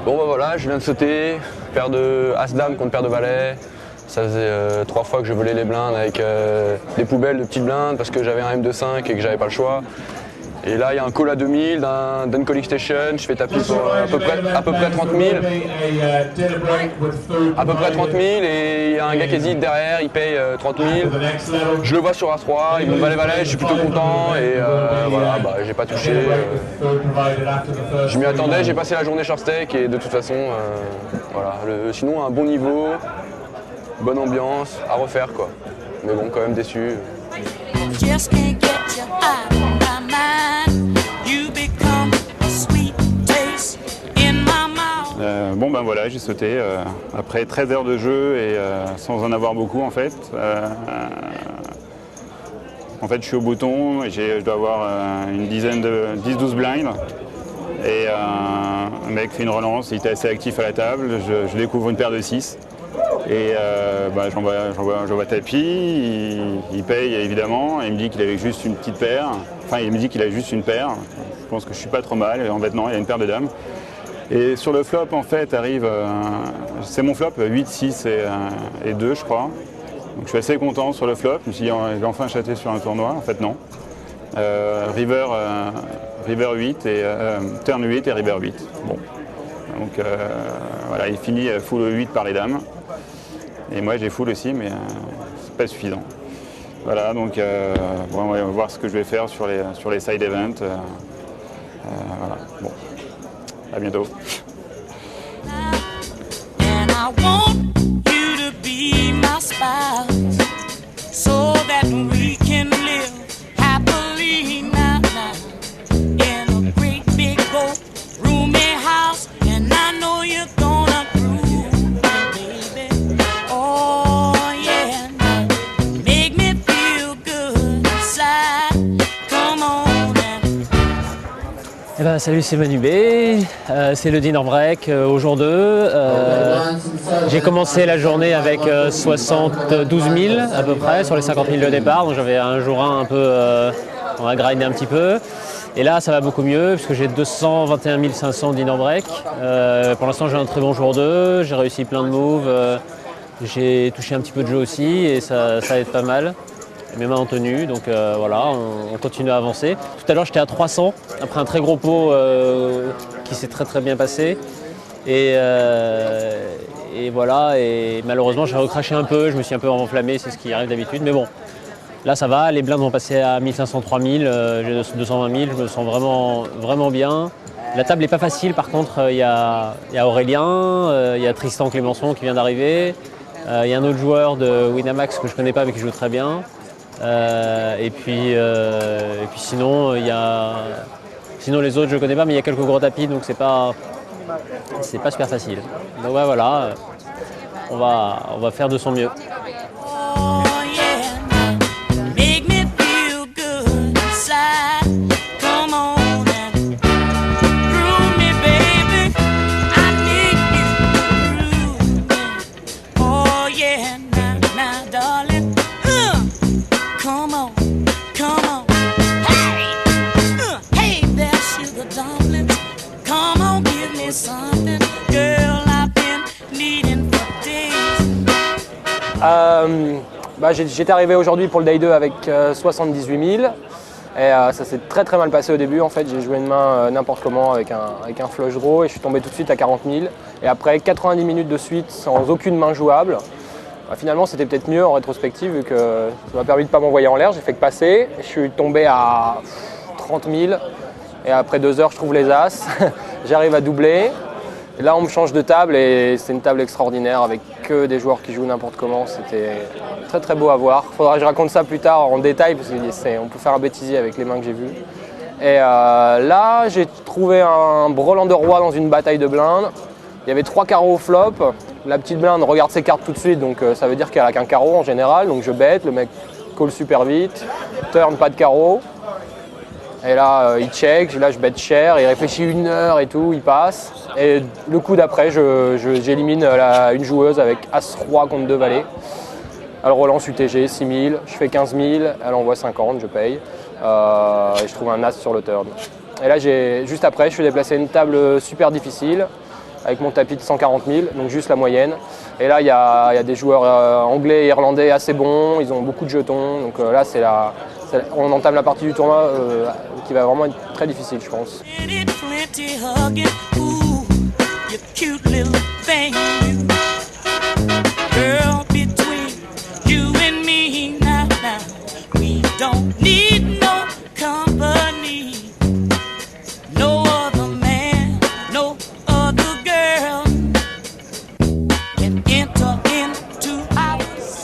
Bon bah voilà, je viens de sauter, paire de As-Dame contre paire de Valet. Ça faisait 3 fois que je volais les blindes avec des poubelles de petites blindes parce que j'avais un M2.5 et que j'avais pas le choix. Et là il y a un call à 2000 d'un Calling Station, je fais tapis pour à peu près 30 000. À peu près 30 000 et il y a un gars qui hésite derrière, il paye 30 000. Je le vois sur As-3, il me Valet, je suis plutôt content et voilà, bah, j'ai pas touché. Je m'y attendais, j'ai passé la journée short stake et de toute façon, voilà. Sinon un bon niveau, bonne ambiance, à refaire quoi. Mais bon, quand même déçu. Bon ben voilà, j'ai sauté après 13 heures de jeu et sans en avoir beaucoup en fait. En fait je suis au bouton et je dois avoir une dizaine de 10-12 blinds. Et un mec fait une relance, il était assez actif à la table, je découvre une paire de 6. Et bah, j'envoie tapis, il paye évidemment, et il me dit qu'il avait juste une petite paire. Enfin il me dit qu'il a juste une paire, je pense que je suis pas trop mal, en fait non, il a une paire de dames. Et sur le flop en fait arrive, c'est mon flop, 8, 6 et 2 je crois. Donc je suis assez content sur le flop, je me suis dit j'ai enfin chaté sur un tournoi, en fait non. River 8 et turn 8 et river 8. Bon. Donc voilà, il finit full 8 par les dames. Et moi j'ai full aussi, mais c'est pas suffisant. Voilà, donc bon, on va voir ce que je vais faire sur les side events. Voilà, bon. À bientôt. Salut, c'est Manu B, c'est le dinner break au jour 2. J'ai commencé la journée avec 72 000 à peu près sur les 50 000 de départ, donc j'avais un jour 1 un peu, on a grindé un petit peu. Et là ça va beaucoup mieux puisque j'ai 221 500 dinner break. Pour l'instant j'ai un très bon jour 2, j'ai réussi plein de moves, j'ai touché un petit peu de jeu aussi et ça aide pas mal. Mes mains en tenue, donc voilà, on continue à avancer. Tout à l'heure j'étais à 300 après un très gros pot qui s'est très bien passé. Et voilà, et malheureusement j'ai recraché un peu, je me suis un peu enflammé, c'est ce qui arrive d'habitude. Mais bon, là ça va, les blindes vont passer à 1500, 3000, j'ai 220 000, je me sens vraiment bien. La table n'est pas facile, par contre il y a Aurélien, il y a Tristan Clémençon qui vient d'arriver, il y a un autre joueur de Winamax que je ne connais pas mais qui joue très bien. Et puis sinon sinon les autres je connais pas mais il y a quelques gros tapis donc c'est pas super facile. Donc ouais, voilà, on va faire de son mieux. J'étais arrivé aujourd'hui pour le day 2 avec 78 000 et ça s'est très mal passé au début. En fait, j'ai joué une main n'importe comment avec un flush draw et je suis tombé tout de suite à 40 000. Et après 90 minutes de suite sans aucune main jouable, finalement c'était peut-être mieux en rétrospective vu que ça m'a permis de ne pas m'envoyer en l'air. J'ai fait que passer, je suis tombé à 30 000 et après 2 heures je trouve les as, j'arrive à doubler. Et là on me change de table et c'est une table extraordinaire avec que des joueurs qui jouent n'importe comment. C'était très beau à voir. Faudra que je raconte ça plus tard en détail parce qu'on peut faire un bêtisier avec les mains que j'ai vues. Et là j'ai trouvé un brelan de roi dans une bataille de blindes. Il y avait 3 carreaux au flop. La petite blinde regarde ses cartes tout de suite, donc ça veut dire qu'elle a qu'un carreau en général. Donc je bête, le mec call super vite, turn, pas de carreau. Et là, il check, là je bet cher, il réfléchit 1 heure et tout, il passe. Et le coup d'après, j'élimine une joueuse avec As-Roi contre 2 valets. Elle relance UTG, 6000, je fais 15 000, elle envoie 50, je paye. Et je trouve un As sur le turn. Et là, juste après, je fais déplacer une table super difficile avec mon tapis de 140 000, donc juste la moyenne. Et là, il y a des joueurs anglais et irlandais assez bons, ils ont beaucoup de jetons. Donc là, on entame la partie du tournoi qui va vraiment être très difficile, je pense.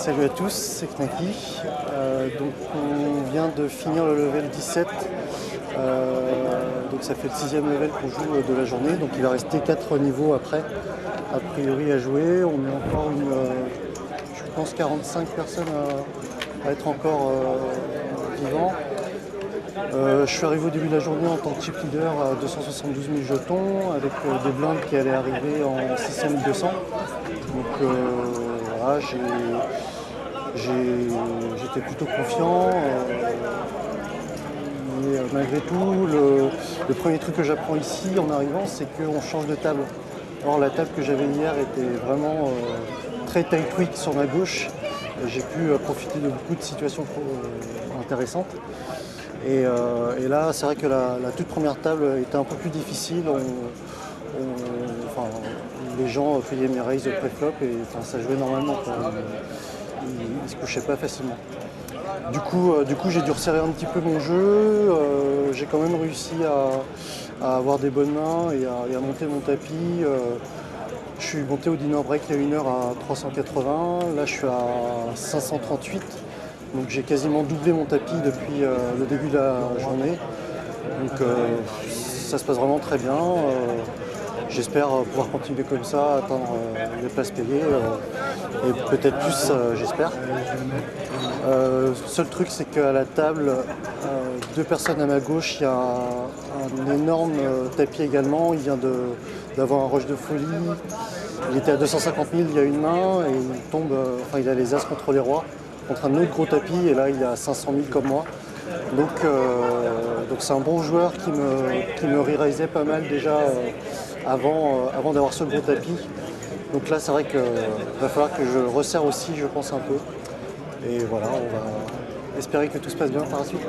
Salut à tous, c'est Knacky. Donc on vient de finir le level 17. Donc ça fait le 6e level qu'on joue de la journée. Donc il va rester 4 niveaux après, a priori à jouer. On est encore je pense 45 personnes à être encore vivants. Je suis arrivé au début de la journée en tant que chip leader à 272 000 jetons avec des blindes qui allaient arriver en 600 200. Donc voilà, j'étais plutôt confiant. Mais malgré tout, le premier truc que j'apprends ici en arrivant, c'est qu'on change de table. Or la table que j'avais hier était vraiment très tight weak sur ma gauche. J'ai pu profiter de beaucoup de situations intéressantes. Et là, c'est vrai que la toute première table était un peu plus difficile. Les gens faisaient mes raises de pré-flop et ça jouait normalement. Ils ne se couchaient pas facilement. Du coup, j'ai dû resserrer un petit peu mon jeu. J'ai quand même réussi à avoir des bonnes mains et à monter mon tapis. Je suis monté au dinner break il y a 1 heure à 380. Là, je suis à 538. Donc j'ai quasiment doublé mon tapis depuis le début de la journée. Donc ça se passe vraiment très bien. J'espère pouvoir continuer comme ça, atteindre les places payées et peut-être plus, j'espère. Seul truc, c'est qu'à la table, 2 personnes à ma gauche, il y a un énorme tapis également. Il vient d'avoir un rush de folie. Il était à 250 000 il y a une main et il tombe, il a les As contre les rois, contre un autre gros tapis et là il a 500 000 comme moi. Donc c'est un bon joueur qui me re-raisait pas mal déjà avant d'avoir ce gros tapis. Donc là c'est vrai qu'il va falloir que je resserre aussi, je pense, un peu. Et voilà, on va espérer que tout se passe bien par la suite.